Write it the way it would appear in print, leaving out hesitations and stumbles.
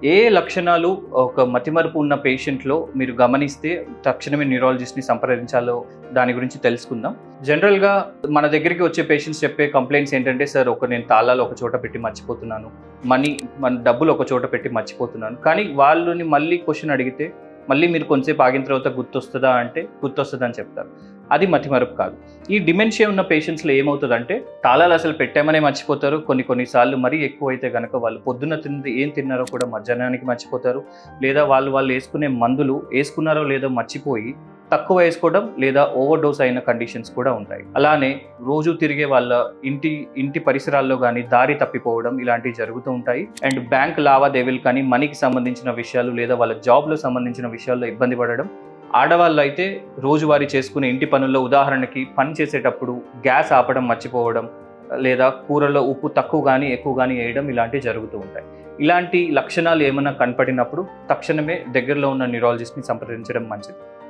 ఏ లక్షణాలు ఒక మతిమరుపు ఉన్న పేషెంట్‌లో మీరు గమనిస్తే తక్షణమే న్యూరాలజిస్ట్‌ని సంప్రదించాలో దాని గురించి తెలుసుకుందాం. జనరల్‌గా మన దగ్గరికి వచ్చే పేషెంట్స్ చెప్పే కంప్లెయింట్స్ ఏంటంటే, సార్ నేను తాళాలు ఒక చోట పెట్టి మర్చిపోతున్నాను. మన డబ్బులు ఒక చోట పెట్టి మర్చిపోతున్నాను. కానీ వాళ్ళని మళ్ళీ క్వెషన్ అడిగితే, మళ్ళీ మీరు కొంతసేపు ఆగిన తర్వాత గుర్తొస్తదా అంటే, గుర్తొస్తదని చెప్తారు. అది మతిమరుపు కాదు. ఈ డిమెన్షియా ఉన్న పేషెంట్స్‌లో ఏమవుతదంటే, తాళాలు అసలు పెట్టామనే మర్చిపోతారు. కొన్ని సార్లు మరీ ఎక్కువైతే గనక వాళ్ళు పొద్దున్న తిన్నది ఏం తిన్నారో కూడా మధ్యాహ్నానికి మర్చిపోతారు. లేదా వాళ్ళు యేసుకునే మందులు యేసుకున్నారో లేదో మర్చిపోయి తక్కువ యేసుకోవడం లేదా ఓవర్ డోస్ అయిన కండిషన్స్ కూడా ఉంటాయి. అలానే రోజు తిరిగే వాళ్ళ ఇంటి పరిసరాల్లో గానీ దారి తప్పిపోవడం ఇలాంటివి జరుగుతూ ఉంటాయి. అండ్ బ్యాంక్ లావాదేవీలు కానీ మనీకి సంబంధించిన విషయాలు లేదా వాళ్ళ జాబ్‌లో సంబంధించిన విషయాల్లో ఇబ్బంది పడడం. ఆడవాళ్ళు అయితే రోజువారీ చేసుకునే ఇంటి పనుల్లో ఉదాహరణకి పని చేసేటప్పుడు గ్యాస్ ఆపడం మర్చిపోవడం, లేదా కూరల్లో ఉప్పు తక్కువ గానీ ఎక్కువ గానీ వేయడం ఇలాంటివి జరుగుతూ ఉంటాయి. ఇలాంటి లక్షణాలు ఏమైనా కనపడినప్పుడు తక్షణమే దగ్గరలో ఉన్న న్యూరాలజిస్ట్‌ని సంప్రదించడం మంచిది.